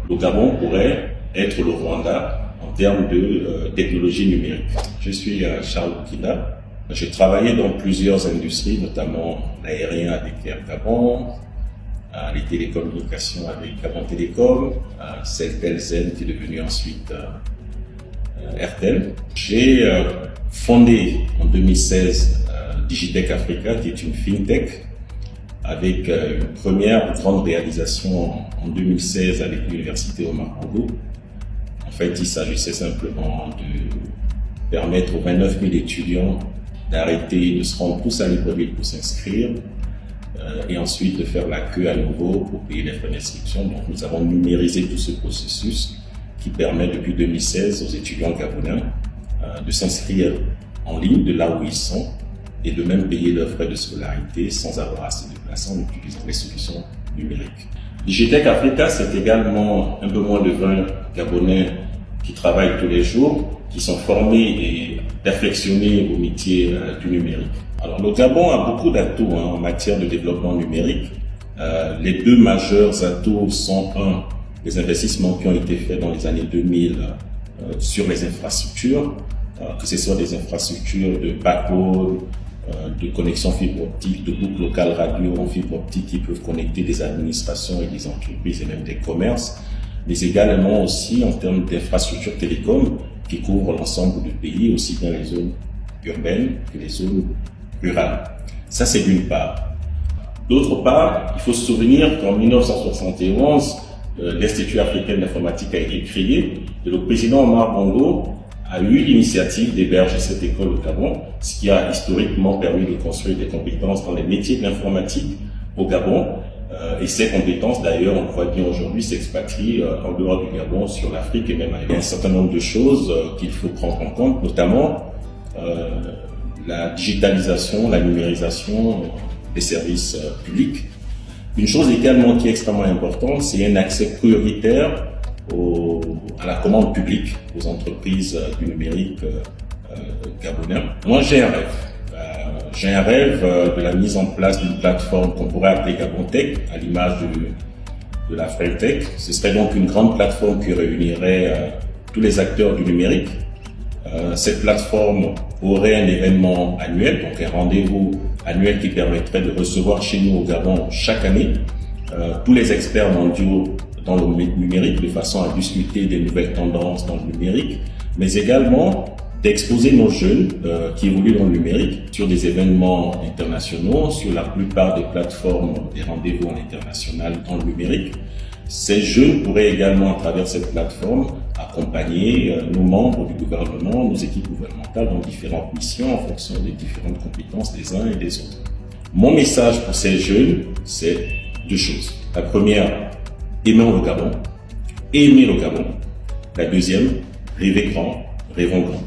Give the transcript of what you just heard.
Le Gabon pourrait être le Rwanda en termes de technologie numérique. Je suis Charles Kina. J'ai travaillé dans plusieurs industries, notamment l'aérien avec Air Gabon, les télécommunications avec Gabon Télécom, Celtelzen qui est devenu ensuite Airtel. J'ai fondé en 2016 Digitech Africa, qui est une fintech, avec une première grande réalisation en 2016 avec l'université Omar Bongo. En fait, il s'agissait simplement de permettre aux 29 000 étudiants d'arrêter de se rendre tous à Libreville pour s'inscrire et ensuite de faire la queue à nouveau pour payer les frais d'inscription. Donc nous avons numérisé tout ce processus qui permet depuis 2016 aux étudiants gabonais de s'inscrire en ligne de là où ils sont et de même payer leurs frais de scolarité sans avoir à se déplacer en utilisant les solutions numériques. Digitech Africa, c'est également un peu moins de 20 Gabonais qui travaillent tous les jours, qui sont formés et perfectionnés au métier du numérique. Alors le Gabon a beaucoup d'atouts en matière de développement numérique. Les deux majeurs atouts sont les investissements qui ont été faits dans les années 2000 sur les infrastructures, que ce soit des infrastructures de backbone, de connexion fibre optique, de boucles locales radio en fibre optique qui peuvent connecter des administrations et des entreprises et même des commerces, mais également aussi en termes d'infrastructures télécom qui couvrent l'ensemble du pays, aussi bien les zones urbaines que les zones rurales. Ça, c'est d'une part. D'autre part, il faut se souvenir qu'en 1971, l'Institut africain d'informatique a été créé et le président Omar Bongo a eu l'initiative d'héberger cette école au Gabon, ce qui a historiquement permis de construire des compétences dans les métiers de l'informatique au Gabon. Et ces compétences, d'ailleurs, on le voit bien aujourd'hui, s'expatrient en dehors du Gabon, sur l'Afrique et même ailleurs. Il y a un certain nombre de choses qu'il faut prendre en compte, notamment la digitalisation, la numérisation des services publics. Une chose également qui est extrêmement importante, c'est un accès prioritaire à la commande publique aux entreprises du numérique gabonais. Moi, j'ai un rêve. J'ai un rêve de la mise en place d'une plateforme qu'on pourrait appeler Gabon Tech, à l'image de la Frenchtech. Ce serait donc une grande plateforme qui réunirait tous les acteurs du numérique. Cette plateforme aurait un événement annuel, donc un rendez-vous annuel qui permettrait de recevoir chez nous au Gabon chaque année tous les experts mondiaux dans le numérique de façon à discuter des nouvelles tendances dans le numérique, mais également d'exposer nos jeunes qui évoluent dans le numérique sur des événements internationaux, sur la plupart des plateformes des rendez-vous à l'international dans le numérique. Ces jeunes pourraient également, à travers cette plateforme, accompagner nos membres du gouvernement, nos équipes gouvernementales dans différentes missions en fonction des différentes compétences des uns et des autres. Mon message pour ces jeunes, c'est deux choses. La première, aimons le Gabon, aimer le Gabon. La deuxième, rêvez grand, rêvons grand.